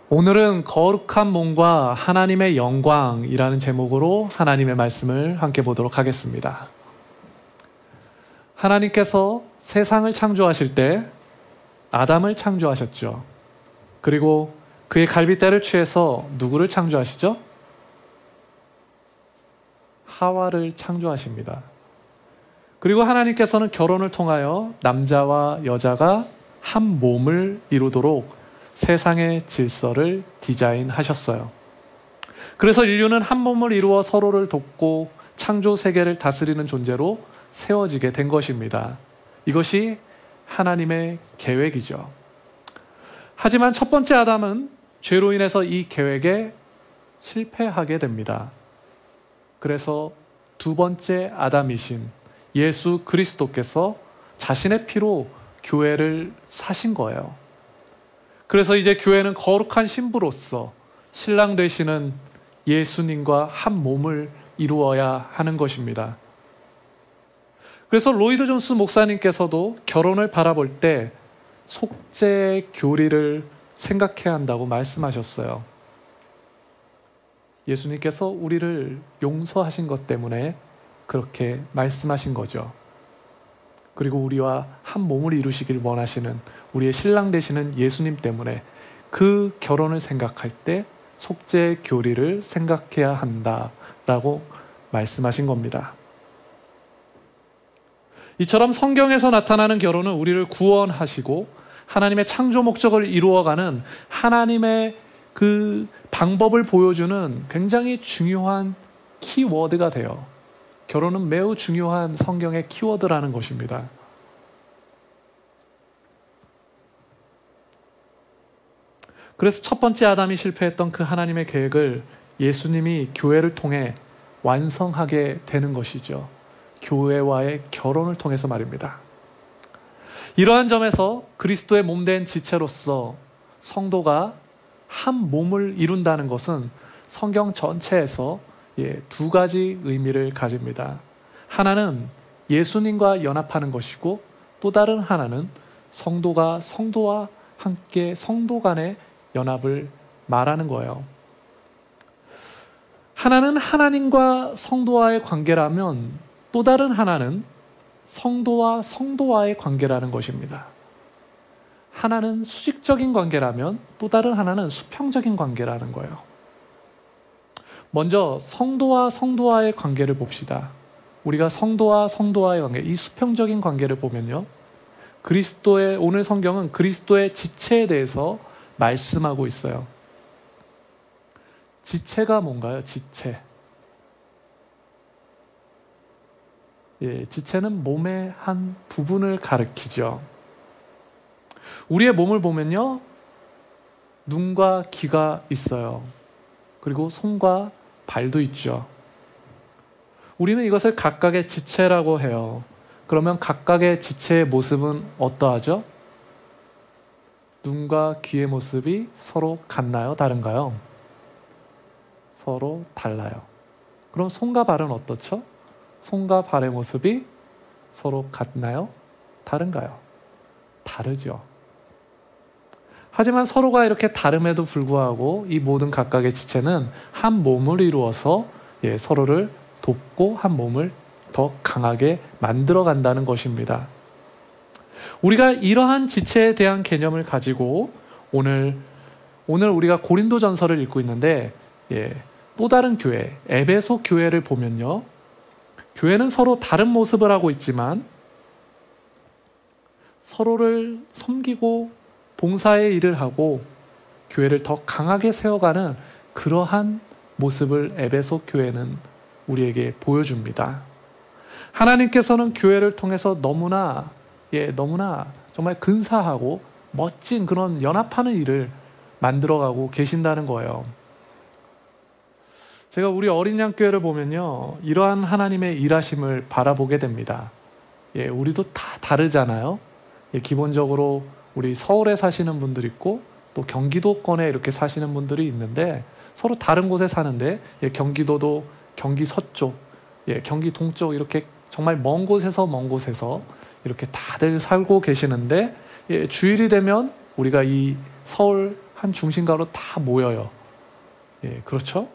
오늘은 거룩한 몸과 하나님의 영광이라는 제목으로 하나님의 말씀을 함께 보도록 하겠습니다. 하나님께서 세상을 창조하실 때 아담을 창조하셨죠. 그리고 그의 갈빗대를 취해서 누구를 창조하시죠? 하와를 창조하십니다. 그리고 하나님께서는 결혼을 통하여 남자와 여자가 한 몸을 이루도록 세상의 질서를 디자인하셨어요. 그래서 인류는 한 몸을 이루어 서로를 돕고 창조 세계를 다스리는 존재로 세워지게 된 것입니다. 이것이 하나님의 계획이죠. 하지만 첫 번째 아담은 죄로 인해서 이 계획에 실패하게 됩니다. 그래서 두 번째 아담이신 예수 그리스도께서 자신의 피로 교회를 사신 거예요. 그래서 이제 교회는 거룩한 신부로서 신랑 되시는 예수님과 한 몸을 이루어야 하는 것입니다. 그래서 로이드 존스 목사님께서도 결혼을 바라볼 때 속죄의 교리를 생각해야 한다고 말씀하셨어요. 예수님께서 우리를 용서하신 것 때문에 그렇게 말씀하신 거죠. 그리고 우리와 한 몸을 이루시길 원하시는 우리의 신랑 되시는 예수님 때문에 그 결혼을 생각할 때 속죄의 교리를 생각해야 한다라고 말씀하신 겁니다. 이처럼 성경에서 나타나는 결혼은 우리를 구원하시고 하나님의 창조 목적을 이루어가는 하나님의 그 방법을 보여주는 굉장히 중요한 키워드가 돼요. 결혼은 매우 중요한 성경의 키워드라는 것입니다. 그래서 첫 번째 아담이 실패했던 그 하나님의 계획을 예수님이 교회를 통해 완성하게 되는 것이죠. 교회와의 결혼을 통해서 말입니다. 이러한 점에서 그리스도의 몸된 지체로서 성도가 한 몸을 이룬다는 것은 성경 전체에서 두 가지 의미를 가집니다. 하나는 예수님과 연합하는 것이고 또 다른 하나는 성도가 성도와 함께 성도 간의 연합을 말하는 거예요. 하나는 하나님과 성도와의 관계라면 또 다른 하나는 성도와 성도와의 관계라는 것입니다. 하나는 수직적인 관계라면 또 다른 하나는 수평적인 관계라는 거예요. 먼저 성도와 성도와의 관계를 봅시다. 우리가 성도와 성도와의 관계, 이 수평적인 관계를 보면요, 오늘 성경은 그리스도의 지체에 대해서 말씀하고 있어요. 지체가 뭔가요? 지체. 지체는 몸의 한 부분을 가리키죠. 우리의 몸을 보면요, 눈과 귀가 있어요. 그리고 손과 발도 있죠. 우리는 이것을 각각의 지체라고 해요. 그러면 각각의 지체의 모습은 어떠하죠? 눈과 귀의 모습이 서로 같나요? 다른가요? 서로 달라요. 그럼 손과 발은 어떻죠? 손과 발의 모습이 서로 같나요? 다른가요? 다르죠. 하지만 서로가 이렇게 다름에도 불구하고 이 모든 각각의 지체는 한 몸을 이루어서 서로를 돕고 한 몸을 더 강하게 만들어 간다는 것입니다. 우리가 이러한 지체에 대한 개념을 가지고 오늘 우리가 고린도전서를 읽고 있는데 또 다른 교회, 에베소 교회를 보면요, 교회는 서로 다른 모습을 하고 있지만 서로를 섬기고 봉사의 일을 하고 교회를 더 강하게 세워가는 그러한 모습을 에베소 교회는 우리에게 보여줍니다. 하나님께서는 교회를 통해서 너무나 정말 근사하고 멋진 그런 연합하는 일을 만들어가고 계신다는 거예요. 제가 우리 어린 양 교회를 보면요, 이러한 하나님의 일하심을 바라보게 됩니다. 우리도 다 다르잖아요. 기본적으로 우리 서울에 사시는 분들 있고 또 경기도권에 이렇게 사시는 분들이 있는데 서로 다른 곳에 사는데 경기도도 경기 서쪽, 경기 동쪽 이렇게 정말 먼 곳에서 이렇게 다들 살고 계시는데 주일이 되면 우리가 이 서울 한 중심가로 다 모여요. 예, 그렇죠?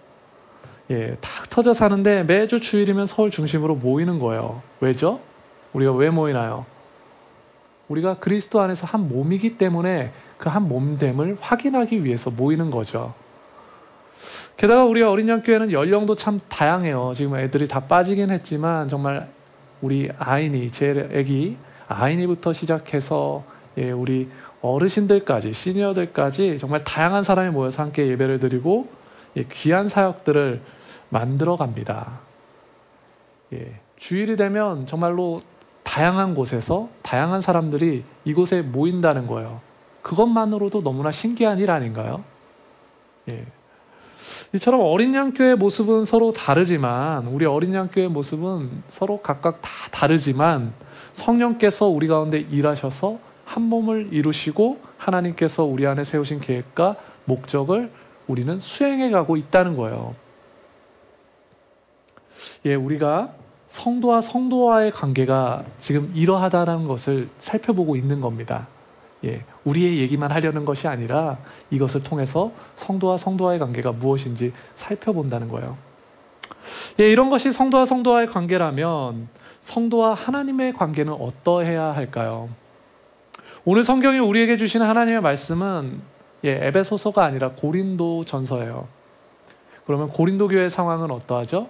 예, 다 터져 사는데 매주 주일이면 서울 중심으로 모이는 거예요. 왜죠? 우리가 왜 모이나요? 우리가 그리스도 안에서 한 몸이기 때문에 그 한 몸됨을 확인하기 위해서 모이는 거죠. 게다가 우리 어린 양교회는 연령도 참 다양해요. 지금 애들이 다 빠지긴 했지만 정말 우리 아이니, 제 애기 아이니부터 시작해서 예, 우리 어르신들까지, 시니어들까지 정말 다양한 사람이 모여서 함께 예배를 드리고 예, 귀한 사역들을 만들어 갑니다. 예, 주일이 되면 정말로 다양한 곳에서 다양한 사람들이 이곳에 모인다는 거예요. 그것만으로도 너무나 신기한 일 아닌가요? 예. 이처럼 어린 양교회의 모습은 서로 다르지만, 우리 어린 양교회의 모습은 서로 각각 다 다르지만 성령께서 우리 가운데 일하셔서 한 몸을 이루시고 하나님께서 우리 안에 세우신 계획과 목적을 우리는 수행해 가고 있다는 거예요. 예, 우리가 성도와 성도와의 관계가 지금 이러하다는 것을 살펴보고 있는 겁니다. 예, 우리의 얘기만 하려는 것이 아니라 이것을 통해서 성도와 성도와의 관계가 무엇인지 살펴본다는 거예요. 예, 이런 것이 성도와 성도와의 관계라면 성도와 하나님의 관계는 어떠해야 할까요? 오늘 성경이 우리에게 주시는 하나님의 말씀은 에베소서가 아니라 고린도 전서예요. 그러면 고린도 교회의 상황은 어떠하죠?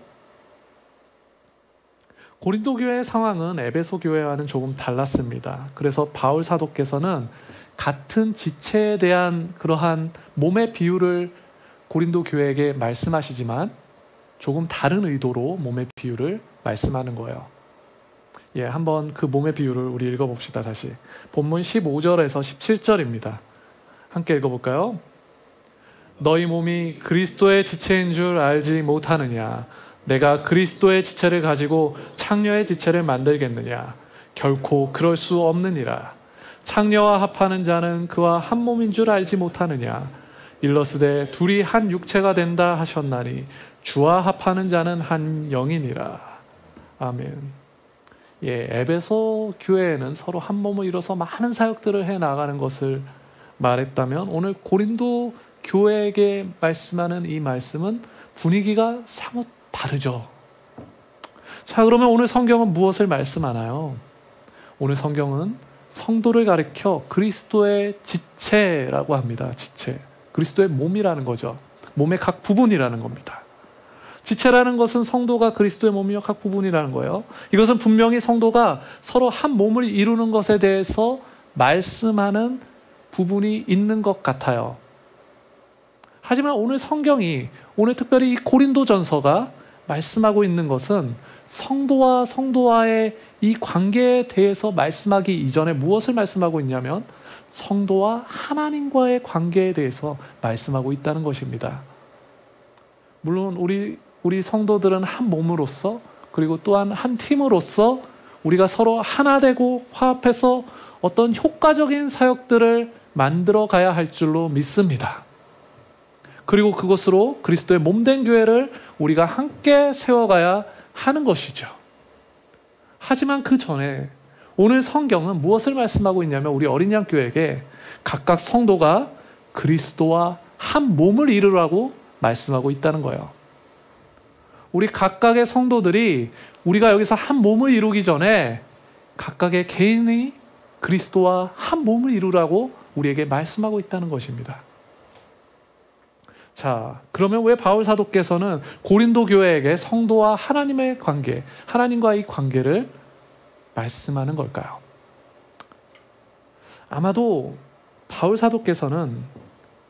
고린도 교회의 상황은 에베소 교회와는 조금 달랐습니다. 그래서 바울 사도께서는 같은 지체에 대한 그러한 몸의 비유를 고린도 교회에게 말씀하시지만 조금 다른 의도로 몸의 비유를 말씀하는 거예요. 예, 한번 그 몸의 비유를 우리 읽어봅시다. 다시 본문 15절에서 17절입니다. 함께 읽어볼까요? 너희 몸이 그리스도의 지체인 줄 알지 못하느냐? 내가 그리스도의 지체를 가지고 창녀의 지체를 만들겠느냐? 결코 그럴 수 없느니라. 창녀와 합하는 자는 그와 한 몸인 줄 알지 못하느냐? 일러스되 둘이 한 육체가 된다 하셨나니 주와 합하는 자는 한 영이니라. 아멘. 예, 에베소 교회에는 서로 한 몸을 이뤄서 많은 사역들을 해 나가는 것을 말했다면 오늘 고린도 교회에게 말씀하는 이 말씀은 분위기가 사뭇 다르죠. 자, 그러면 오늘 성경은 무엇을 말씀하나요? 오늘 성경은 성도를 가리켜 그리스도의 지체라고 합니다. 지체. 그리스도의 몸이라는 거죠. 몸의 각 부분이라는 겁니다. 지체라는 것은 성도가 그리스도의 몸이요 각 부분이라는 거예요. 이것은 분명히 성도가 서로 한 몸을 이루는 것에 대해서 말씀하는 부분이 있는 것 같아요. 하지만 오늘 성경이, 오늘 특별히 이 고린도전서가 말씀하고 있는 것은 성도와 성도와의 이 관계에 대해서 말씀하기 이전에 무엇을 말씀하고 있냐면 성도와 하나님과의 관계에 대해서 말씀하고 있다는 것입니다. 물론 우리 성도들은 한 몸으로서, 그리고 또한 한 팀으로서 우리가 서로 하나 되고 화합해서 어떤 효과적인 사역들을 만들어 가야 할 줄로 믿습니다. 그리고 그것으로 그리스도의 몸된 교회를 우리가 함께 세워가야 하는 것이죠. 하지만 그 전에 오늘 성경은 무엇을 말씀하고 있냐면 우리 어린 양 교회에게 각각 성도가 그리스도와 한 몸을 이루라고 말씀하고 있다는 거예요. 우리 각각의 성도들이 우리가 여기서 한 몸을 이루기 전에 각각의 개인이 그리스도와 한 몸을 이루라고 우리에게 말씀하고 있다는 것입니다. 자, 그러면 왜 바울 사도께서는 고린도 교회에게 성도와 하나님의 관계, 하나님과의 관계를 말씀하는 걸까요? 아마도 바울 사도께서는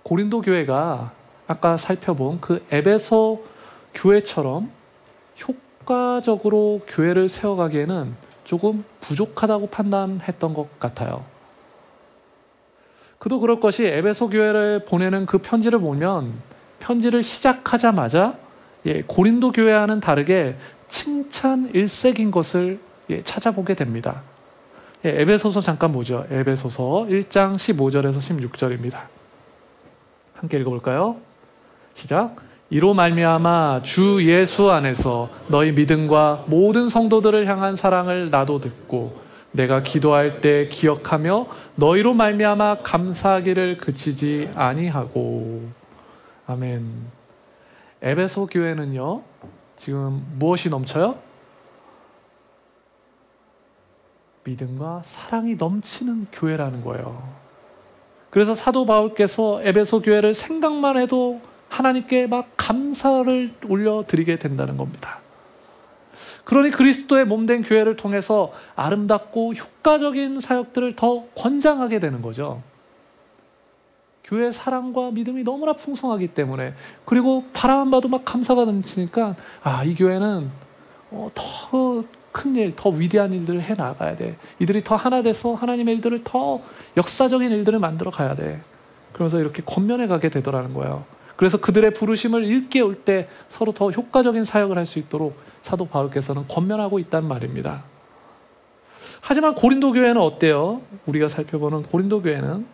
고린도 교회가 아까 살펴본 그 에베소 교회처럼 효과적으로 교회를 세워가기에는 조금 부족하다고 판단했던 것 같아요. 그도 그럴 것이 에베소 교회를 보내는 그 편지를 보면 편지를 시작하자마자 고린도 교회와는 다르게 칭찬 일색인 것을 찾아보게 됩니다. 에베소서 잠깐 보죠. 에베소서 1장 15절에서 16절입니다. 함께 읽어볼까요? 시작. 이로 말미암아 주 예수 안에서 너희 믿음과 모든 성도들을 향한 사랑을 나도 듣고 내가 기도할 때 기억하며 너희로 말미암아 감사하기를 그치지 아니하고. 아멘. 에베소 교회는요, 지금 무엇이 넘쳐요? 믿음과 사랑이 넘치는 교회라는 거예요. 그래서 사도 바울께서 에베소 교회를 생각만 해도 하나님께 막 감사를 올려드리게 된다는 겁니다. 그러니 그리스도의 몸된 교회를 통해서 아름답고 효과적인 사역들을 더 권장하게 되는 거죠. 교회의 사랑과 믿음이 너무나 풍성하기 때문에, 그리고 바라만 봐도 막 감사가 넘치니까 이 교회는 더 큰 일, 더 위대한 일들을 해나가야 돼. 이들이 더 하나 돼서 하나님의 일들을 더 역사적인 일들을 만들어 가야 돼. 그러면서 이렇게 권면해 가게 되더라는 거예요. 그래서 그들의 부르심을 일깨울 때 서로 더 효과적인 사역을 할 수 있도록 사도 바울께서는 권면하고 있다는 말입니다. 하지만 고린도 교회는 어때요? 우리가 살펴보는 고린도 교회는,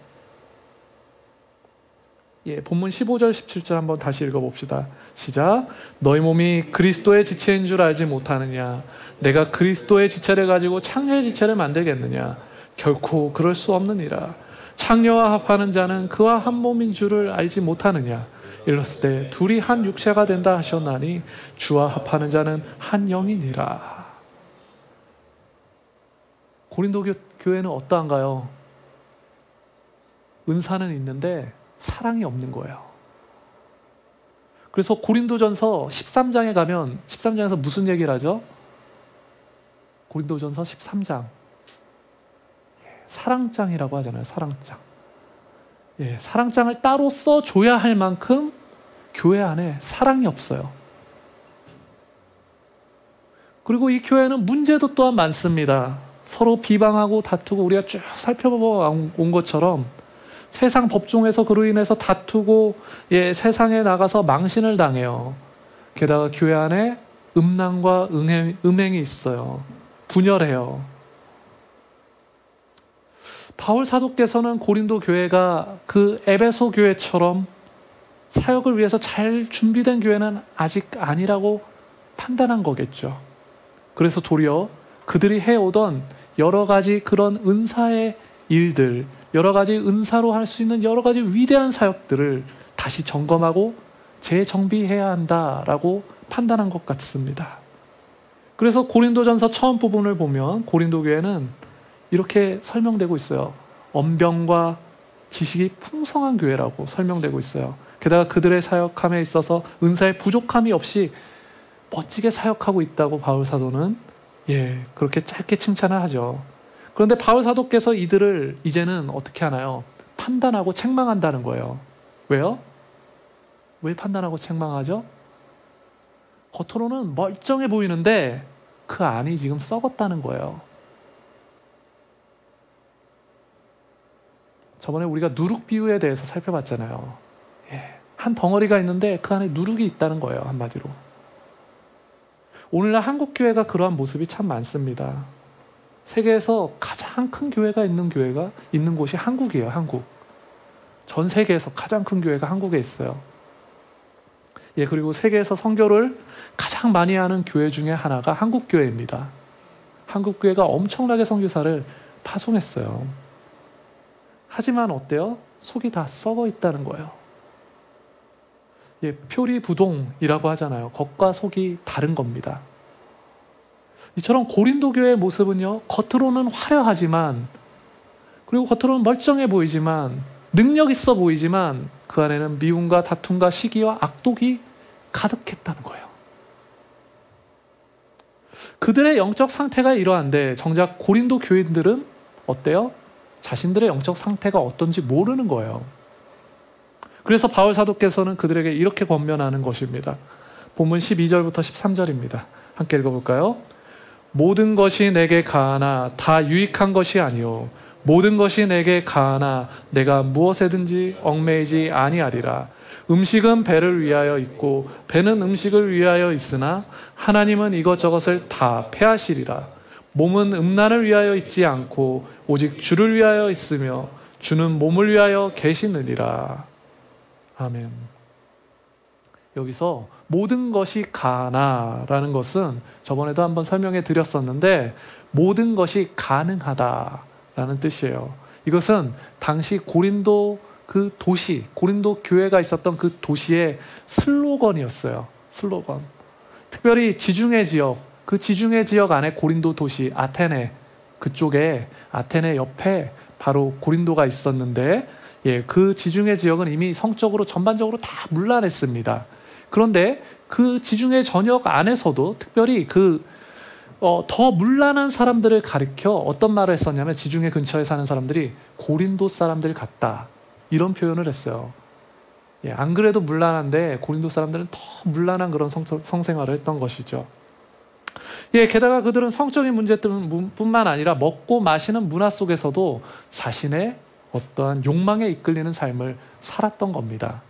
본문 15절 17절 한번 다시 읽어봅시다. 시작. 너희 몸이 그리스도의 지체인 줄 알지 못하느냐? 내가 그리스도의 지체를 가지고 창녀의 지체를 만들겠느냐? 결코 그럴 수 없느니라. 창녀와 합하는 자는 그와 한 몸인 줄을 알지 못하느냐? 이랬을 때 둘이 한 육체가 된다 하셨나니 주와 합하는 자는 한 영이니라. 고린도 교회는 어떠한가요? 은사는 있는데 사랑이 없는 거예요. 그래서 고린도전서 13장에 가면 13장에서 무슨 얘기를 하죠? 고린도전서 13장 사랑장이라고 하잖아요. 사랑장. 사랑장을 따로 써줘야 할 만큼 교회 안에 사랑이 없어요. 그리고 이 교회는 문제도 또한 많습니다. 서로 비방하고 다투고, 우리가 쭉 살펴본 것처럼 세상 법종에서 그로 인해서 다투고 세상에 나가서 망신을 당해요. 게다가 교회 안에 음란과 음행이 있어요. 분열해요. 바울 사도께서는 고린도 교회가 그 에베소 교회처럼 사역을 위해서 잘 준비된 교회는 아직 아니라고 판단한 거겠죠. 그래서 도리어 그들이 해오던 여러 가지 그런 은사의 일들, 여러 가지 은사로 할 수 있는 여러 가지 위대한 사역들을 다시 점검하고 재정비해야 한다라고 판단한 것 같습니다. 그래서 고린도전서 처음 부분을 보면 고린도 교회는 이렇게 설명되고 있어요. 언변과 지식이 풍성한 교회라고 설명되고 있어요. 게다가 그들의 사역함에 있어서 은사의 부족함이 없이 멋지게 사역하고 있다고 바울 사도는 그렇게 짧게 칭찬을 하죠. 그런데 바울 사도께서 이들을 이제는 어떻게 하나요? 판단하고 책망한다는 거예요. 왜요? 왜 판단하고 책망하죠? 겉으로는 멀쩡해 보이는데 그 안이 지금 썩었다는 거예요. 저번에 우리가 누룩 비유에 대해서 살펴봤잖아요. 한 덩어리가 있는데 그 안에 누룩이 있다는 거예요. 한마디로. 오늘날 한국 교회가 그러한 모습이 참 많습니다. 세계에서 가장 큰 교회가 있는 곳이 한국이에요. 한국. 전 세계에서 가장 큰 교회가 한국에 있어요. 그리고 세계에서 선교를 가장 많이 하는 교회 중에 하나가 한국 교회입니다. 한국 교회가 엄청나게 선교사를 파송했어요. 하지만 어때요? 속이 다 썩어 있다는 거예요. 표리부동이라고 하잖아요. 겉과 속이 다른 겁니다. 이처럼 고린도 교회의 모습은요, 겉으로는 화려하지만, 그리고 겉으로는 멀쩡해 보이지만, 능력 있어 보이지만 그 안에는 미움과 다툼과 시기와 악독이 가득했다는 거예요. 그들의 영적 상태가 이러한데 정작 고린도 교인들은 어때요? 자신들의 영적 상태가 어떤지 모르는 거예요. 그래서 바울 사도께서는 그들에게 이렇게 권면하는 것입니다. 본문 12절부터 13절입니다. 함께 읽어볼까요? 모든 것이 내게 가하나 다 유익한 것이 아니요 모든 것이 내게 가하나 내가 무엇에든지 얽매이지 아니하리라. 음식은 배를 위하여 있고 배는 음식을 위하여 있으나 하나님은 이것저것을 다 패하시리라. 몸은 음란을 위하여 있지 않고 오직 주를 위하여 있으며 주는 몸을 위하여 계시느니라. 아멘. 여기서 모든 것이 가하나라는 것은 저번에도 한번 설명해 드렸었는데, 모든 것이 가능하다라는 뜻이에요. 이것은 당시 고린도 그 도시, 고린도 교회가 있었던 그 도시의 슬로건이었어요. 슬로건. 특별히 지중해 지역, 그 지중해 지역 안에 고린도 도시 아테네, 그쪽에 아테네 옆에 바로 고린도가 있었는데, 그 지중해 지역은 이미 성적으로 전반적으로 다 문란했습니다. 그런데 그 지중해 전역 안에서도 특별히 더 문란한 사람들을 가리켜 어떤 말을 했었냐면, 지중해 근처에 사는 사람들이 고린도 사람들 같다, 이런 표현을 했어요. 안 그래도 문란한데 고린도 사람들은 더 문란한 그런 성생활을 했던 것이죠. 게다가 그들은 성적인 문제뿐만 아니라 먹고 마시는 문화 속에서도 자신의 어떠한 욕망에 이끌리는 삶을 살았던 겁니다.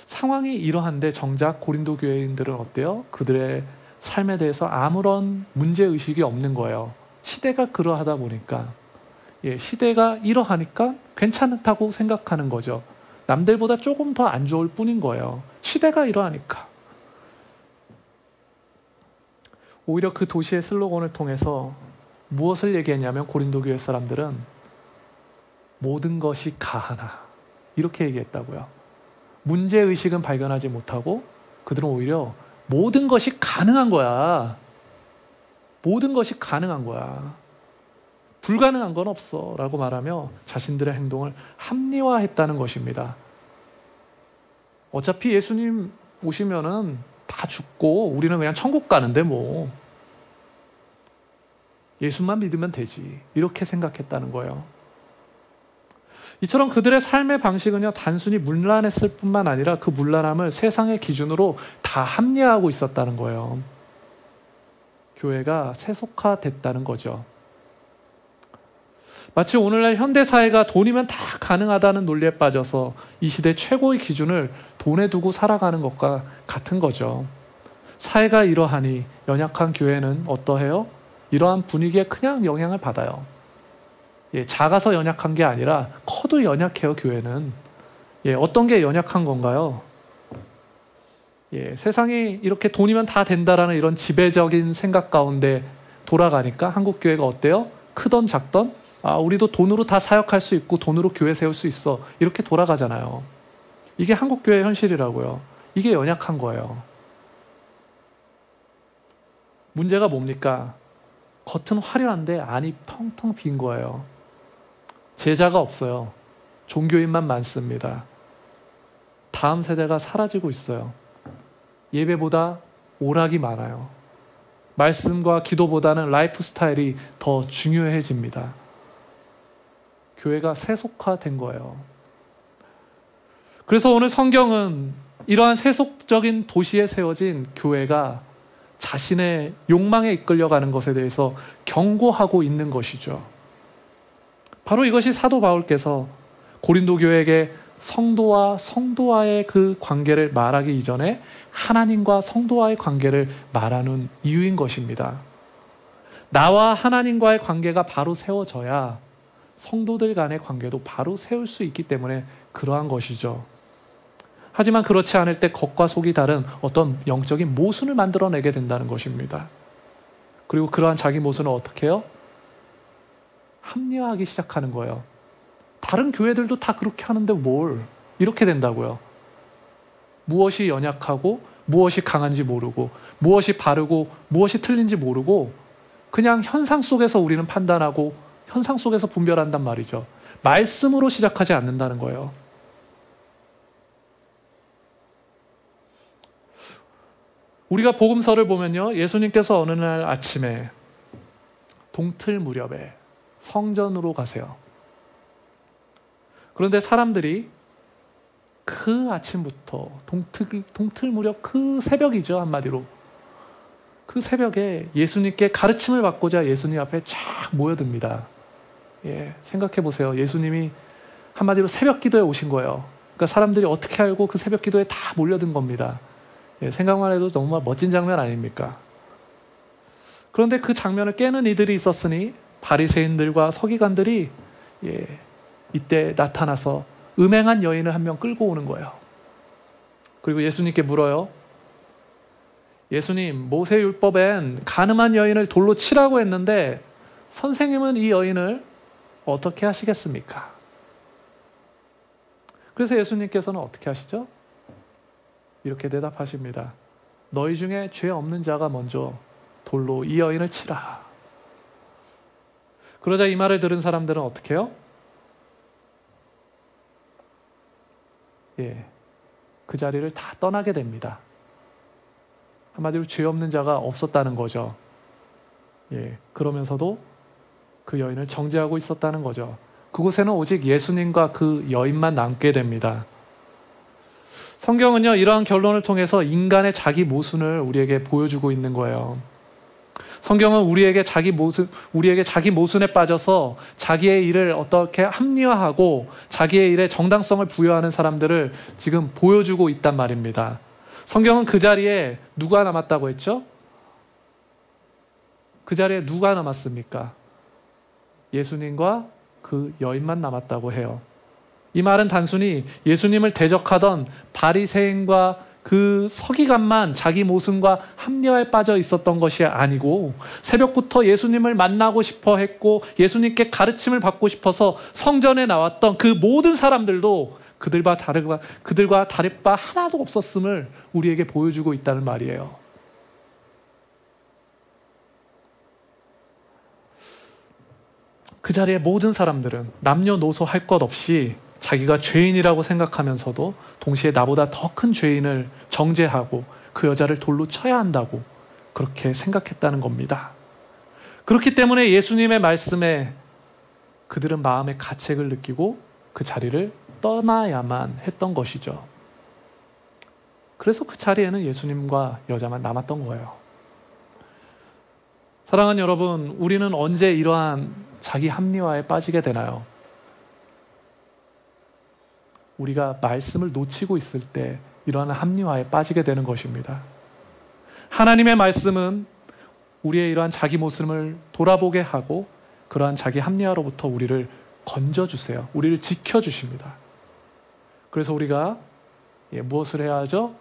상황이 이러한데 정작 고린도 교회인들은 어때요? 그들의 삶에 대해서 아무런 문제의식이 없는 거예요. 시대가 그러하다 보니까, 시대가 이러하니까 괜찮다고 생각하는 거죠. 남들보다 조금 더 안 좋을 뿐인 거예요. 시대가 이러하니까. 오히려 그 도시의 슬로건을 통해서 무엇을 얘기했냐면, 고린도 교회 사람들은 모든 것이 가하나, 이렇게 얘기했다고요. 문제의식은 발견하지 못하고 그들은 오히려 모든 것이 가능한 거야. 모든 것이 가능한 거야. 불가능한 건 없어 라고 말하며 자신들의 행동을 합리화했다는 것입니다. 어차피 예수님 오시면은 다 죽고 우리는 그냥 천국 가는데 뭐, 예수만 믿으면 되지, 이렇게 생각했다는 거예요. 이처럼 그들의 삶의 방식은요, 단순히 문란했을 뿐만 아니라 그 문란함을 세상의 기준으로 다 합리화하고 있었다는 거예요. 교회가 세속화됐다는 거죠. 마치 오늘날 현대사회가 돈이면 다 가능하다는 논리에 빠져서 이 시대 최고의 기준을 돈에 두고 살아가는 것과 같은 거죠. 사회가 이러하니 연약한 교회는 어떠해요? 이러한 분위기에 그냥 영향을 받아요. 작아서 연약한 게 아니라 커도 연약해요, 교회는. 어떤 게 연약한 건가요? 세상이 이렇게 돈이면 다 된다라는 이런 지배적인 생각 가운데 돌아가니까 한국 교회가 어때요? 크던 작던, 우리도 돈으로 다 사역할 수 있고 돈으로 교회 세울 수 있어, 이렇게 돌아가잖아요. 이게 한국 교회의 현실이라고요. 이게 연약한 거예요. 문제가 뭡니까? 겉은 화려한데 안이 텅텅 빈 거예요. 제자가 없어요. 종교인만 많습니다. 다음 세대가 사라지고 있어요. 예배보다 오락이 많아요. 말씀과 기도보다는 라이프 스타일이 더 중요해집니다. 교회가 세속화된 거예요. 그래서 오늘 성경은 이러한 세속적인 도시에 세워진 교회가 자신의 욕망에 이끌려가는 것에 대해서 경고하고 있는 것이죠. 바로 이것이 사도 바울께서 고린도 교회에게 성도와 성도와의 그 관계를 말하기 이전에 하나님과 성도와의 관계를 말하는 이유인 것입니다. 나와 하나님과의 관계가 바로 세워져야 성도들 간의 관계도 바로 세울 수 있기 때문에 그러한 것이죠. 하지만 그렇지 않을 때 겉과 속이 다른 어떤 영적인 모순을 만들어내게 된다는 것입니다. 그리고 그러한 자기 모순을 어떻게 해요? 합리화하기 시작하는 거예요. 다른 교회들도 다 그렇게 하는데 뭘, 이렇게 된다고요. 무엇이 연약하고 무엇이 강한지 모르고 무엇이 바르고 무엇이 틀린지 모르고 그냥 현상 속에서 우리는 판단하고 현상 속에서 분별한단 말이죠. 말씀으로 시작하지 않는다는 거예요. 우리가 복음서를 보면요, 예수님께서 어느 날 아침에 동틀 무렵에 성전으로 가세요. 그런데 사람들이 그 아침부터 동틀 무렵, 그 새벽이죠, 한마디로. 그 새벽에 예수님께 가르침을 받고자 예수님 앞에 쫙 모여듭니다. 생각해 보세요. 예수님이 한마디로 새벽 기도에 오신 거예요. 그러니까 사람들이 어떻게 알고 그 새벽 기도에 다 몰려든 겁니다. 생각만 해도 정말 멋진 장면 아닙니까? 그런데 그 장면을 깨는 이들이 있었으니 바리새인들과 서기관들이 이때 나타나서 음행한 여인을 한 명 끌고 오는 거예요. 그리고 예수님께 물어요. 예수님, 모세율법엔 가늠한 여인을 돌로 치라고 했는데 선생님은 이 여인을 어떻게 하시겠습니까? 그래서 예수님께서는 어떻게 하시죠? 이렇게 대답하십니다. 너희 중에 죄 없는 자가 먼저 돌로 이 여인을 치라. 그러자 이 말을 들은 사람들은 어떻게 해요? 그 자리를 다 떠나게 됩니다. 한마디로 죄 없는 자가 없었다는 거죠. 그러면서도 그 여인을 정죄하고 있었다는 거죠. 그곳에는 오직 예수님과 그 여인만 남게 됩니다. 성경은요, 이러한 결론을 통해서 인간의 자기 모순을 우리에게 보여주고 있는 거예요. 성경은 우리에게 자기 모순에 빠져서 자기의 일을 어떻게 합리화하고 자기의 일에 정당성을 부여하는 사람들을 지금 보여주고 있단 말입니다. 성경은 그 자리에 누가 남았다고 했죠? 그 자리에 누가 남았습니까? 예수님과 그 여인만 남았다고 해요. 이 말은 단순히 예수님을 대적하던 바리새인과 그 서기관만 자기 모순과 합리화에 빠져 있었던 것이 아니고 새벽부터 예수님을 만나고 싶어 했고 예수님께 가르침을 받고 싶어서 성전에 나왔던 그 모든 사람들도 그들과 다를 바 하나도 없었음을 우리에게 보여주고 있다는 말이에요. 그 자리에 모든 사람들은 남녀노소 할 것 없이 자기가 죄인이라고 생각하면서도 동시에 나보다 더 큰 죄인을 정죄하고 그 여자를 돌로 쳐야 한다고 그렇게 생각했다는 겁니다. 그렇기 때문에 예수님의 말씀에 그들은 마음의 가책을 느끼고 그 자리를 떠나야만 했던 것이죠. 그래서 그 자리에는 예수님과 여자만 남았던 거예요. 사랑하는 여러분, 우리는 언제 이러한 자기 합리화에 빠지게 되나요? 우리가 말씀을 놓치고 있을 때 이러한 합리화에 빠지게 되는 것입니다. 하나님의 말씀은 우리의 이러한 자기 모습을 돌아보게 하고 그러한 자기 합리화로부터 우리를 건져주세요. 우리를 지켜주십니다. 그래서 우리가 무엇을 해야 하죠?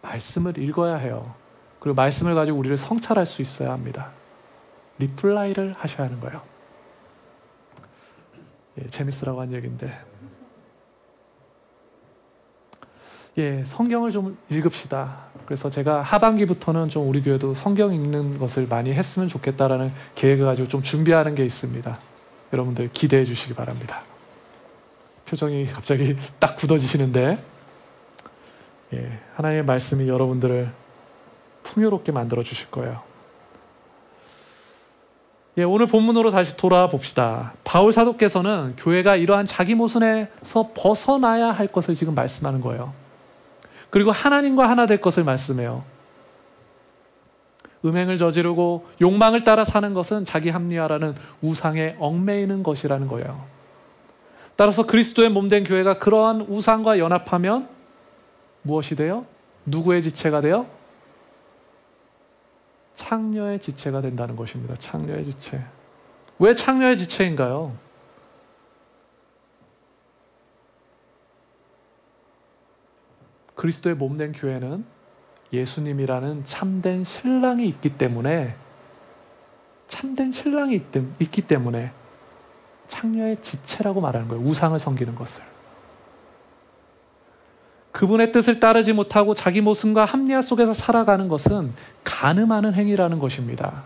말씀을 읽어야 해요. 그리고 말씀을 가지고 우리를 성찰할 수 있어야 합니다. 리플라이를 하셔야 하는 거예요. 재밌으라고 한 얘기인데 성경을 좀 읽읍시다. 그래서 제가 하반기부터는 좀 우리 교회도 성경 읽는 것을 많이 했으면 좋겠다라는 계획을 가지고 좀 준비하는 게 있습니다. 여러분들 기대해 주시기 바랍니다. 표정이 갑자기 딱 굳어지시는데 하나님의 말씀이 여러분들을 풍요롭게 만들어 주실 거예요. 오늘 본문으로 다시 돌아와 봅시다. 바울 사도께서는 교회가 이러한 자기 모순에서 벗어나야 할 것을 지금 말씀하는 거예요. 그리고 하나님과 하나 될 것을 말씀해요. 음행을 저지르고 욕망을 따라 사는 것은 자기 합리화라는 우상에 얽매이는 것이라는 거예요. 따라서 그리스도의 몸된 교회가 그러한 우상과 연합하면 무엇이 돼요? 누구의 지체가 돼요? 창녀의 지체가 된다는 것입니다. 창녀의 지체. 왜 창녀의 지체인가요? 그리스도의 몸된 교회는 예수님이라는 참된 신랑이 있기 때문에 창녀의 지체라고 말하는 거예요. 우상을 섬기는 것을. 그분의 뜻을 따르지 못하고 자기 모습과 합리화 속에서 살아가는 것은 간음하는 행위라는 것입니다.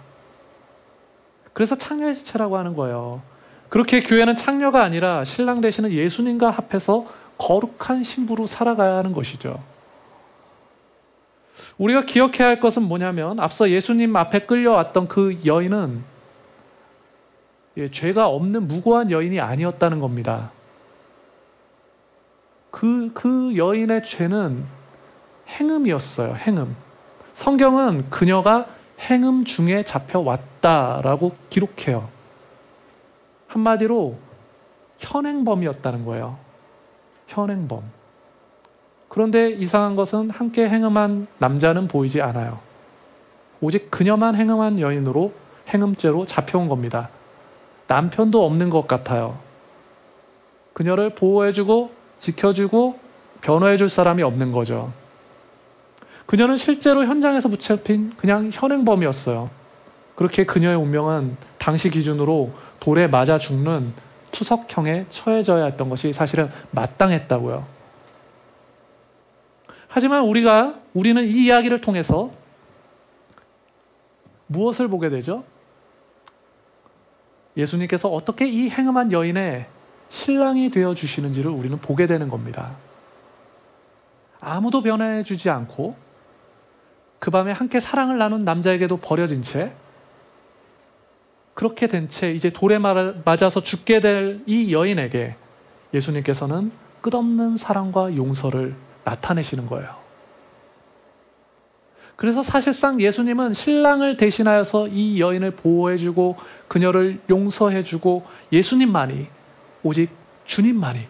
그래서 창녀의 지체라고 하는 거예요. 그렇게 교회는 창녀가 아니라 신랑 되시는 예수님과 합해서 거룩한 신부로 살아가야 하는 것이죠. 우리가 기억해야 할 것은 뭐냐면 앞서 예수님 앞에 끌려왔던 그 여인은 죄가 없는 무고한 여인이 아니었다는 겁니다. 그 여인의 죄는 행음이었어요. 행음. 성경은 그녀가 행음 중에 잡혀왔다라고 기록해요. 한마디로 현행범이었다는 거예요. 현행범. 그런데 이상한 것은 함께 행음한 남자는 보이지 않아요. 오직 그녀만 행음한 여인으로 행음죄로 잡혀온 겁니다. 남편도 없는 것 같아요. 그녀를 보호해주고 지켜주고 변호해줄 사람이 없는 거죠. 그녀는 실제로 현장에서 붙잡힌 그냥 현행범이었어요. 그렇게 그녀의 운명은 당시 기준으로 돌에 맞아 죽는 투석형에 처해져야 했던 것이 사실은 마땅했다고요. 하지만 우리는 이 이야기를 통해서 무엇을 보게 되죠? 예수님께서 어떻게 이 행음한 여인의 신랑이 되어주시는지를 우리는 보게 되는 겁니다. 아무도 변해주지 않고 그 밤에 함께 사랑을 나눈 남자에게도 버려진 채, 그렇게 된 채 이제 돌에 맞아서 죽게 될 이 여인에게 예수님께서는 끝없는 사랑과 용서를 나타내시는 거예요. 그래서 사실상 예수님은 신랑을 대신하여서 이 여인을 보호해주고 그녀를 용서해주고 예수님만이, 오직 주님만이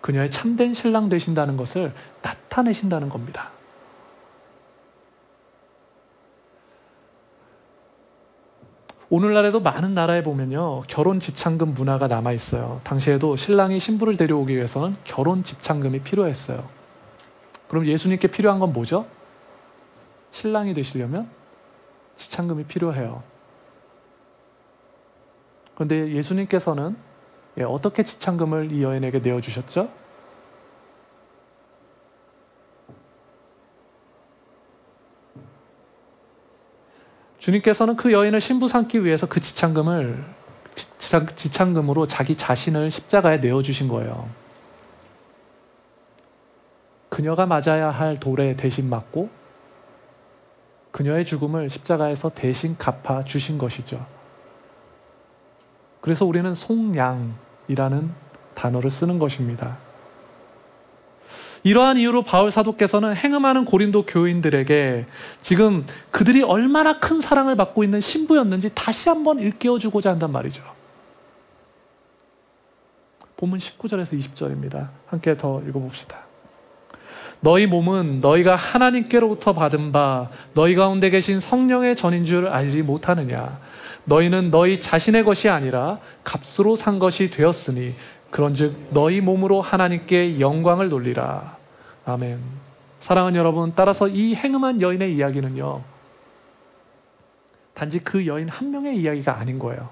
그녀의 참된 신랑 되신다는 것을 나타내신다는 겁니다. 오늘날에도 많은 나라에 보면요, 결혼 집창금 문화가 남아있어요. 당시에도 신랑이 신부를 데려오기 위해서는 결혼 집창금이 필요했어요. 그럼 예수님께 필요한 건 뭐죠? 신랑이 되시려면 집창금이 필요해요. 그런데 예수님께서는 어떻게 집창금을 이 여인에게 내어주셨죠? 주님께서는 그 여인을 신부 삼기 위해서 그 지창금으로 자기 자신을 십자가에 내어주신 거예요. 그녀가 맞아야 할 돌에 대신 맞고 그녀의 죽음을 십자가에서 대신 갚아 주신 것이죠. 그래서 우리는 속량이라는 단어를 쓰는 것입니다. 이러한 이유로 바울 사도께서는 행음하는 고린도 교인들에게 지금 그들이 얼마나 큰 사랑을 받고 있는 신부였는지 다시 한번 일깨워주고자 한단 말이죠. 본문 19절에서 20절입니다. 함께 더 읽어봅시다. 너희 몸은 너희가 하나님께로부터 받은 바 너희 가운데 계신 성령의 전인 줄 알지 못하느냐. 너희는 너희 자신의 것이 아니라 값으로 산 것이 되었으니 그런즉 너희 몸으로 하나님께 영광을 돌리라. 아멘. 사랑하는 여러분, 따라서 이 행음한 여인의 이야기는요, 단지 그 여인 한 명의 이야기가 아닌 거예요.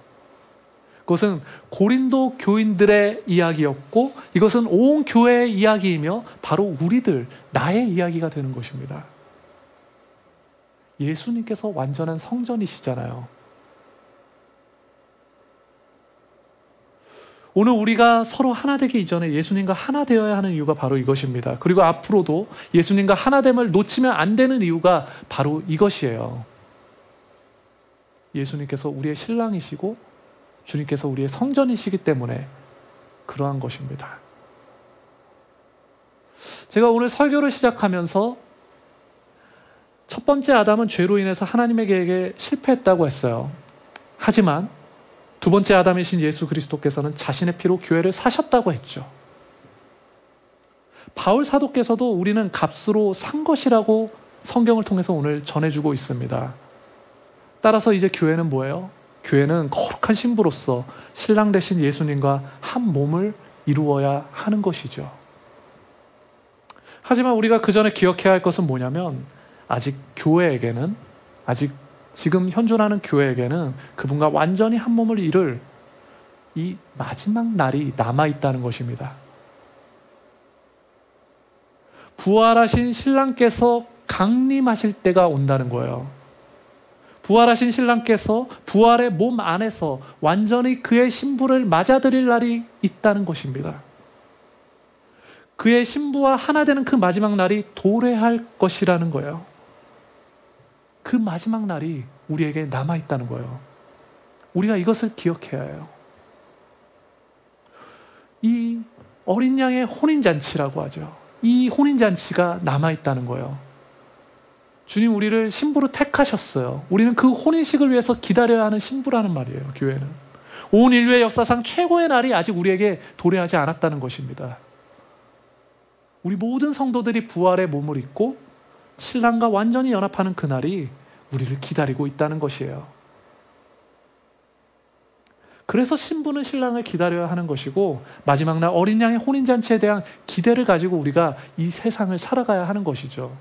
그것은 고린도 교인들의 이야기였고 이것은 온 교회의 이야기이며 바로 우리들, 나의 이야기가 되는 것입니다. 예수님께서 완전한 성전이시잖아요. 오늘 우리가 서로 하나 되기 이전에 예수님과 하나 되어야 하는 이유가 바로 이것입니다. 그리고 앞으로도 예수님과 하나됨을 놓치면 안 되는 이유가 바로 이것이에요. 예수님께서 우리의 신랑이시고 주님께서 우리의 성전이시기 때문에 그러한 것입니다. 제가 오늘 설교를 시작하면서 첫 번째 아담은 죄로 인해서 하나님의 계획에 실패했다고 했어요. 하지만 두 번째 아담이신 예수 그리스도께서는 자신의 피로 교회를 사셨다고 했죠. 바울 사도께서도 우리는 값으로 산 것이라고 성경을 통해서 오늘 전해주고 있습니다. 따라서 이제 교회는 뭐예요? 교회는 거룩한 신부로서 신랑 되신 예수님과 한 몸을 이루어야 하는 것이죠. 하지만 우리가 그 전에 기억해야 할 것은 뭐냐면 아직 교회에게는, 아직 지금 현존하는 교회에게는 그분과 완전히 한 몸을 이룰 이 마지막 날이 남아있다는 것입니다. 부활하신 신랑께서 강림하실 때가 온다는 거예요. 부활하신 신랑께서 부활의 몸 안에서 완전히 그의 신부를 맞아들일 날이 있다는 것입니다. 그의 신부와 하나 되는 그 마지막 날이 도래할 것이라는 거예요. 그 마지막 날이 우리에게 남아있다는 거예요. 우리가 이것을 기억해야 해요. 이 어린 양의 혼인잔치라고 하죠. 이 혼인잔치가 남아있다는 거예요. 주님 우리를 신부로 택하셨어요. 우리는 그 혼인식을 위해서 기다려야 하는 신부라는 말이에요. 교회는 온 인류의 역사상 최고의 날이 아직 우리에게 도래하지 않았다는 것입니다. 우리 모든 성도들이 부활의 몸을 입고 신랑과 완전히 연합하는 그날이 우리를 기다리고 있다는 것이에요. 그래서 신부는 신랑을 기다려야 하는 것이고 마지막 날 어린 양의 혼인잔치에 대한 기대를 가지고 우리가 이 세상을 살아가야 하는 것이죠.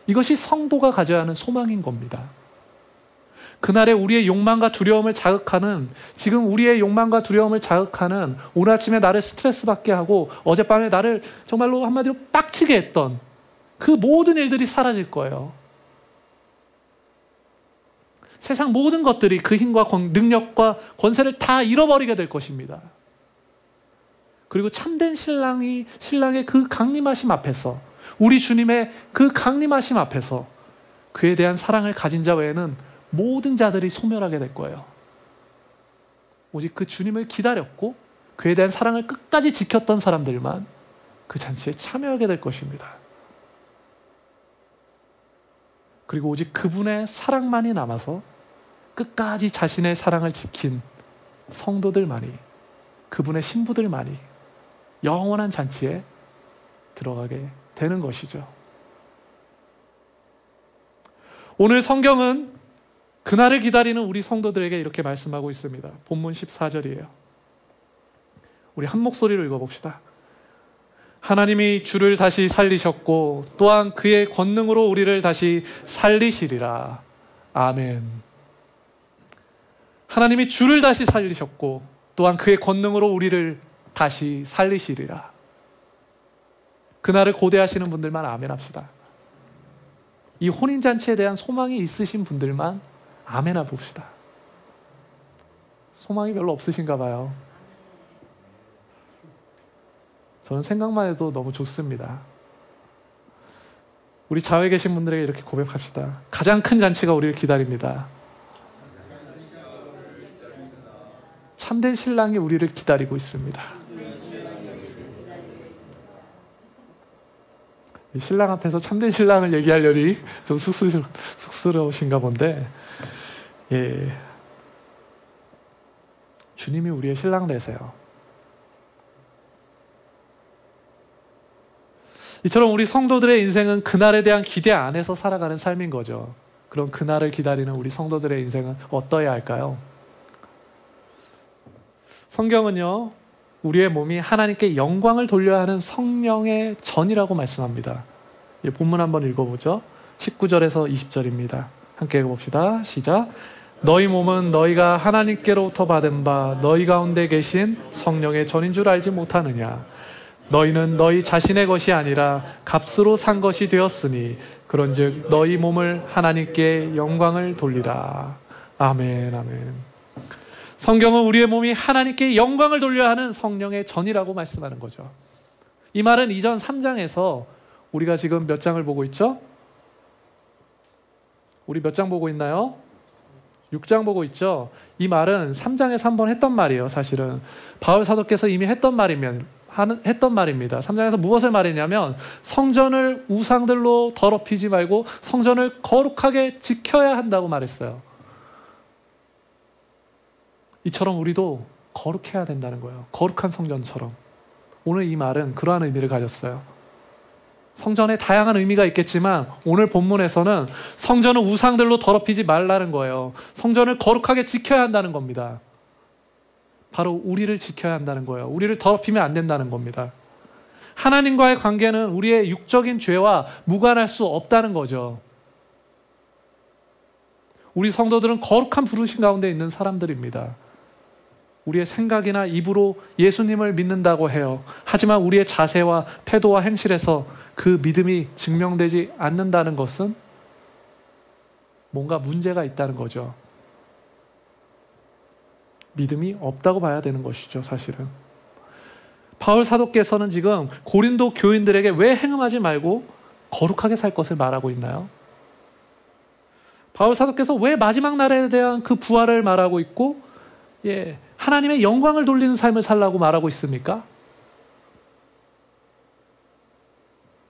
이것이 성도가 가져야 하는 소망인 겁니다. 그날에 우리의 욕망과 두려움을 자극하는, 지금 우리의 욕망과 두려움을 자극하는, 오늘 아침에 나를 스트레스 받게 하고 어젯밤에 나를 정말로 한마디로 빡치게 했던 그 모든 일들이 사라질 거예요. 세상 모든 것들이 그 힘과 능력과 권세를 다 잃어버리게 될 것입니다. 그리고 참된 신랑의 그 강림하심 앞에서, 우리 주님의 그 강림하심 앞에서 그에 대한 사랑을 가진 자 외에는 모든 자들이 소멸하게 될 거예요. 오직 그 주님을 기다렸고 그에 대한 사랑을 끝까지 지켰던 사람들만 그 잔치에 참여하게 될 것입니다. 그리고 오직 그분의 사랑만이 남아서 끝까지 자신의 사랑을 지킨 성도들만이, 그분의 신부들만이 영원한 잔치에 들어가게 되는 것이죠. 오늘 성경은 그날을 기다리는 우리 성도들에게 이렇게 말씀하고 있습니다. 본문 14절이에요. 우리 한 목소리로 읽어봅시다. 하나님이 주를 다시 살리셨고 또한 그의 권능으로 우리를 다시 살리시리라. 아멘. 하나님이 주를 다시 살리셨고 또한 그의 권능으로 우리를 다시 살리시리라. 그날을 고대하시는 분들만 아멘 합시다. 이 혼인잔치에 대한 소망이 있으신 분들만 아멘 해봅시다. 소망이 별로 없으신가 봐요. 저는 생각만 해도 너무 좋습니다. 우리 자외에 계신 분들에게 이렇게 고백합시다. 가장 큰 잔치가 우리를 기다립니다. 참된 신랑이 우리를 기다리고 있습니다. 신랑 앞에서 참된 신랑을 얘기하려니 좀 쑥스러우신가 본데, 예, 주님이 우리의 신랑 되세요. 이처럼 우리 성도들의 인생은 그날에 대한 기대 안에서 살아가는 삶인 거죠. 그럼 그날을 기다리는 우리 성도들의 인생은 어떠해야 할까요? 성경은요, 우리의 몸이 하나님께 영광을 돌려야 하는 성령의 전이라고 말씀합니다. 본문 한번 읽어보죠. 19절에서 20절입니다. 함께 읽어봅시다. 시작. 너희 몸은 너희가 하나님께로부터 받은 바 너희 가운데 계신 성령의 전인 줄 알지 못하느냐. 너희는 너희 자신의 것이 아니라 값으로 산 것이 되었으니 그런즉 너희 몸을 하나님께 영광을 돌리라. 아멘, 아멘. 성경은 우리의 몸이 하나님께 영광을 돌려야 하는 성령의 전이라고 말씀하는 거죠. 이 말은 이전 3장에서 우리가 지금 몇 장을 보고 있죠? 우리 몇 장 보고 있나요? 6장 보고 있죠? 이 말은 3장에서 한번 했던 말이에요. 사실은 바울 사도께서 이미 했던 말입니다. 3장에서 무엇을 말했냐면 성전을 우상들로 더럽히지 말고 성전을 거룩하게 지켜야 한다고 말했어요. 이처럼 우리도 거룩해야 된다는 거예요. 거룩한 성전처럼. 오늘 이 말은 그러한 의미를 가졌어요. 성전에 다양한 의미가 있겠지만 오늘 본문에서는 성전을 우상들로 더럽히지 말라는 거예요. 성전을 거룩하게 지켜야 한다는 겁니다. 바로 우리를 지켜야 한다는 거예요. 우리를 더럽히면 안 된다는 겁니다. 하나님과의 관계는 우리의 육적인 죄와 무관할 수 없다는 거죠. 우리 성도들은 거룩한 부르심 가운데 있는 사람들입니다. 우리의 생각이나 입으로 예수님을 믿는다고 해요. 하지만 우리의 자세와 태도와 행실에서 그 믿음이 증명되지 않는다는 것은 뭔가 문제가 있다는 거죠. 믿음이 없다고 봐야 되는 것이죠, 사실은. 바울 사도께서는 지금 고린도 교인들에게 왜 행음하지 말고 거룩하게 살 것을 말하고 있나요? 바울 사도께서 왜 마지막 날에 대한 그 부활을 말하고 있고, 하나님의 영광을 돌리는 삶을 살라고 말하고 있습니까?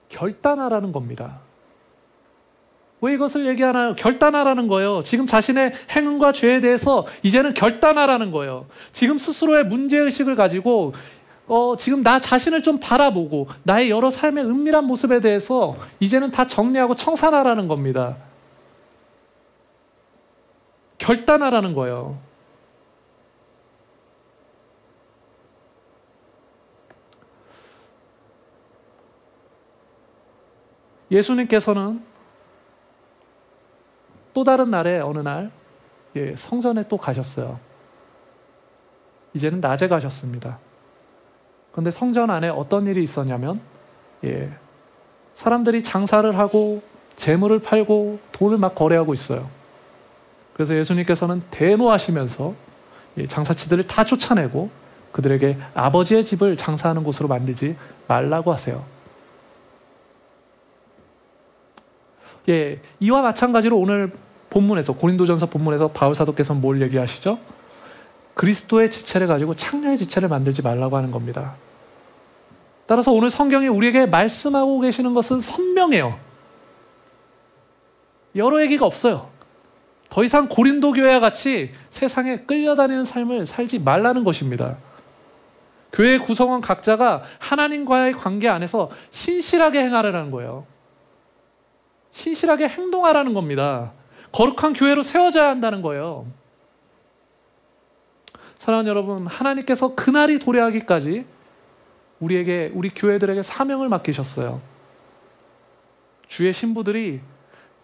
결단하라는 겁니다. 왜 이것을 얘기하나요? 결단하라는 거예요. 지금 자신의 행음과 죄에 대해서 이제는 결단하라는 거예요. 지금 스스로의 문제의식을 가지고 지금 나 자신을 좀 바라보고 나의 여러 삶의 은밀한 모습에 대해서 이제는 다 정리하고 청산하라는 겁니다. 결단하라는 거예요. 예수님께서는 또 다른 날에 어느 날 성전에 또 가셨어요. 이제는 낮에 가셨습니다. 그런데 성전 안에 어떤 일이 있었냐면 사람들이 장사를 하고 재물을 팔고 돈을 막 거래하고 있어요. 그래서 예수님께서는 대노하시면서 장사치들을 다 쫓아내고 그들에게 아버지의 집을 장사하는 곳으로 만들지 말라고 하세요. 이와 마찬가지로 오늘 본문에서, 고린도전서 본문에서 바울 사도께서는 뭘 얘기하시죠? 그리스도의 지체를 가지고 창녀의 지체를 만들지 말라고 하는 겁니다. 따라서 오늘 성경이 우리에게 말씀하고 계시는 것은 선명해요. 여러 얘기가 없어요. 더 이상 고린도 교회와 같이 세상에 끌려다니는 삶을 살지 말라는 것입니다. 교회 구성원 각자가 하나님과의 관계 안에서 신실하게 행하라는 거예요. 신실하게 행동하라는 겁니다. 거룩한 교회로 세워져야 한다는 거예요. 사랑하는 여러분, 하나님께서 그날이 도래하기까지 우리 교회들에게 사명을 맡기셨어요. 주의 신부들이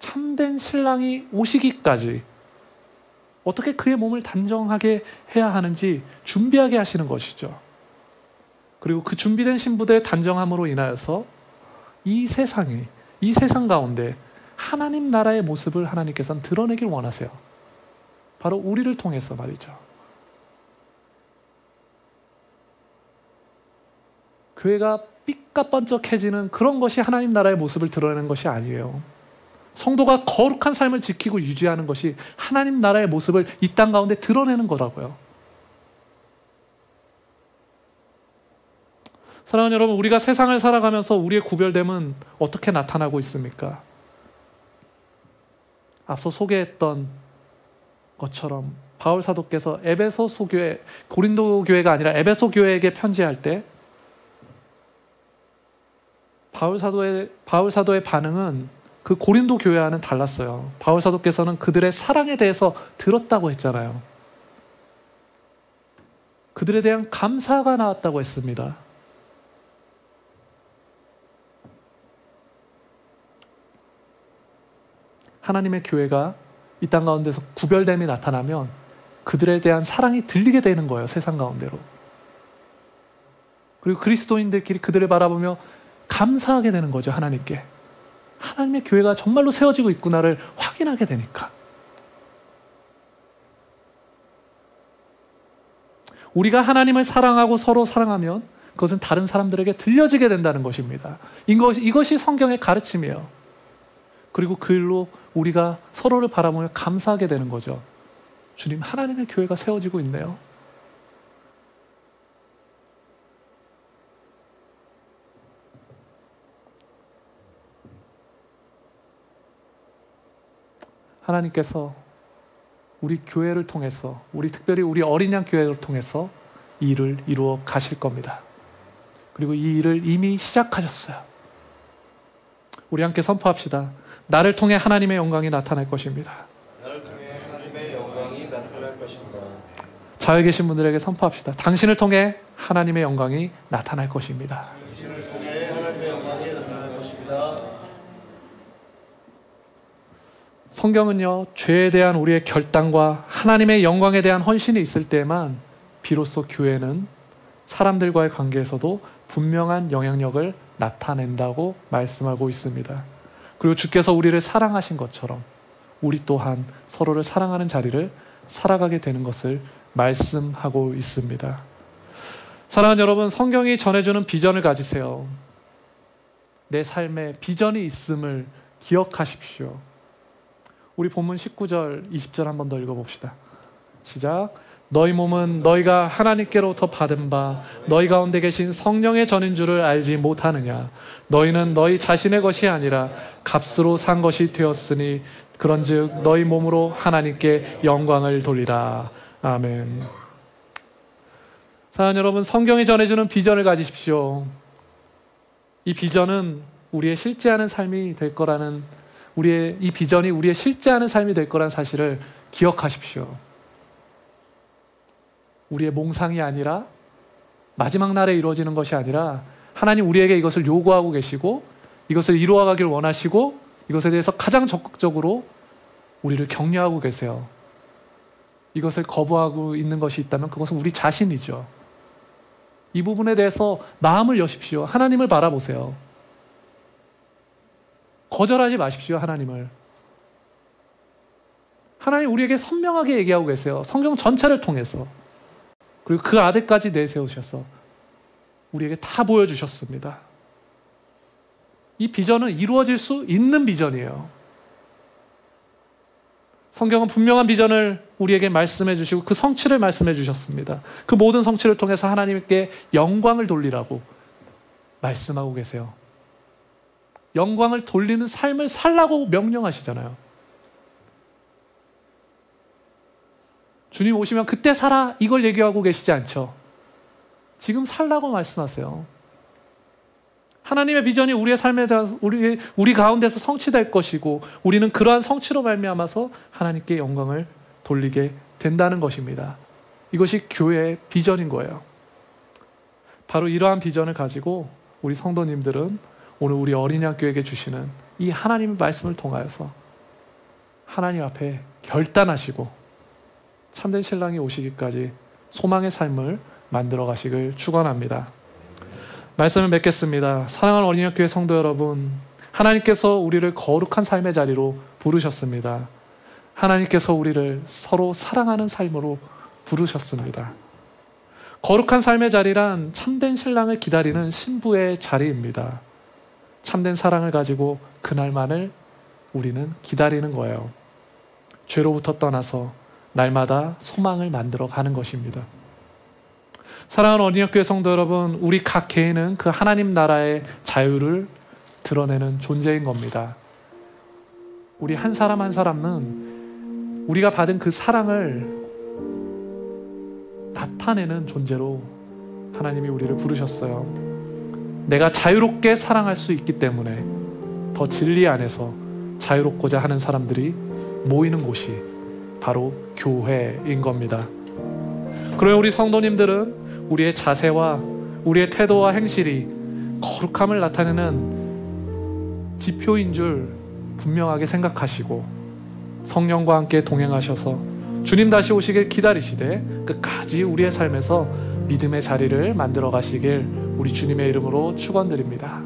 참된 신랑이 오시기까지 어떻게 그의 몸을 단정하게 해야 하는지 준비하게 하시는 것이죠. 그리고 그 준비된 신부들의 단정함으로 인하여서 이 세상 가운데 하나님 나라의 모습을 하나님께서는 드러내길 원하세요. 바로 우리를 통해서 말이죠. 교회가 삐까번쩍해지는 그런 것이 하나님 나라의 모습을 드러내는 것이 아니에요. 성도가 거룩한 삶을 지키고 유지하는 것이 하나님 나라의 모습을 이 땅 가운데 드러내는 거라고요. 사랑하는 여러분, 우리가 세상을 살아가면서 우리의 구별됨은 어떻게 나타나고 있습니까? 앞서 소개했던 것처럼 바울 사도께서 에베소 교회, 고린도 교회가 아니라 에베소 교회에게 편지할 때 바울 사도의 반응은 그 고린도 교회와는 달랐어요. 바울 사도께서는 그들의 사랑에 대해서 들었다고 했잖아요. 그들에 대한 감사가 나왔다고 했습니다. 하나님의 교회가 이 땅 가운데서 구별됨이 나타나면 그들에 대한 사랑이 들리게 되는 거예요. 세상 가운데로. 그리고 그리스도인들끼리 그들을 바라보며 감사하게 되는 거죠. 하나님께. 하나님의 교회가 정말로 세워지고 있구나를 확인하게 되니까. 우리가 하나님을 사랑하고 서로 사랑하면 그것은 다른 사람들에게 들려지게 된다는 것입니다. 이것이 성경의 가르침이에요. 그리고 그 일로 우리가 서로를 바라보며 감사하게 되는 거죠. 주님, 하나님의 교회가 세워지고 있네요. 하나님께서 우리 교회를 통해서, 특별히 우리 어린 양 교회를 통해서 이 일을 이루어 가실 겁니다. 그리고 이 일을 이미 시작하셨어요. 우리 함께 선포합시다. 나를 통해 하나님의 영광이 나타날 것입니다. 나를 통해 하나님의 영광이 나타날 것입니다. 자유에 계신 분들에게 선포합시다. 당신을 통해 하나님의 영광이 나타날 것입니다. 당신을 통해 하나님의 영광이 나타날 것입니다. 성경은요, 죄에 대한 우리의 결단과 하나님의 영광에 대한 헌신이 있을 때만 비로소 교회는 사람들과의 관계에서도 분명한 영향력을 나타낸다고 말씀하고 있습니다. 그리고 주께서 우리를 사랑하신 것처럼 우리 또한 서로를 사랑하는 자리를 살아가게 되는 것을 말씀하고 있습니다. 사랑하는 여러분, 성경이 전해주는 비전을 가지세요. 내 삶에 비전이 있음을 기억하십시오. 우리 본문 19절, 20절 한 번 더 읽어봅시다. 시작. 너희 몸은 너희가 하나님께로부터 받은 바 너희 가운데 계신 성령의 전인 줄을 알지 못하느냐. 너희는 너희 자신의 것이 아니라 값으로 산 것이 되었으니 그런즉 너희 몸으로 하나님께 영광을 돌리라. 아멘. 사랑하는 여러분, 성경이 전해주는 비전을 가지십시오. 이 비전은 우리의 실제하는 삶이 될 거라는, 이 비전이 우리의 실제하는 삶이 될 거라는 사실을 기억하십시오. 우리의 몽상이 아니라, 마지막 날에 이루어지는 것이 아니라 하나님 우리에게 이것을 요구하고 계시고 이것을 이루어가길 원하시고 이것에 대해서 가장 적극적으로 우리를 격려하고 계세요. 이것을 거부하고 있는 것이 있다면 그것은 우리 자신이죠. 이 부분에 대해서 마음을 여십시오. 하나님을 바라보세요. 거절하지 마십시오. 하나님을. 하나님 우리에게 선명하게 얘기하고 계세요. 성경 전체를 통해서. 그리고 그 아들까지 내세우셔서 우리에게 다 보여주셨습니다. 이 비전은 이루어질 수 있는 비전이에요. 성경은 분명한 비전을 우리에게 말씀해 주시고 그 성취를 말씀해 주셨습니다. 그 모든 성취를 통해서 하나님께 영광을 돌리라고 말씀하고 계세요. 영광을 돌리는 삶을 살라고 명령하시잖아요. 주님 오시면 그때 살아 이걸 얘기하고 계시지 않죠. 지금 살라고 말씀하세요. 하나님의 비전이 우리의 삶에 우리 가운데서 성취될 것이고 우리는 그러한 성취로 말미암아서 하나님께 영광을 돌리게 된다는 것입니다. 이것이 교회의 비전인 거예요. 바로 이러한 비전을 가지고 우리 성도님들은 오늘 우리 어린이학교에게 주시는 이 하나님의 말씀을 통하여서 하나님 앞에 결단하시고 참된 신랑이 오시기까지 소망의 삶을 만들어 가시길 축원합니다. 말씀을 맺겠습니다. 사랑하는 어린이학교의 성도 여러분, 하나님께서 우리를 거룩한 삶의 자리로 부르셨습니다. 하나님께서 우리를 서로 사랑하는 삶으로 부르셨습니다. 거룩한 삶의 자리란 참된 신랑을 기다리는 신부의 자리입니다. 참된 사랑을 가지고 그날만을 우리는 기다리는 거예요. 죄로부터 떠나서 날마다 소망을 만들어 가는 것입니다. 사랑하는 어린이학교의 성도 여러분, 우리 각 개인은 그 하나님 나라의 자유를 드러내는 존재인 겁니다. 우리 한 사람 한 사람은 우리가 받은 그 사랑을 나타내는 존재로 하나님이 우리를 부르셨어요. 내가 자유롭게 사랑할 수 있기 때문에 더 진리 안에서 자유롭고자 하는 사람들이 모이는 곳이 바로 교회인 겁니다. 그러면 우리 성도님들은 우리의 자세와 우리의 태도와 행실이 거룩함을 나타내는 지표인 줄 분명하게 생각하시고 성령과 함께 동행하셔서 주님 다시 오시길 기다리시되 끝까지 우리의 삶에서 믿음의 자리를 만들어 가시길 우리 주님의 이름으로 축원드립니다.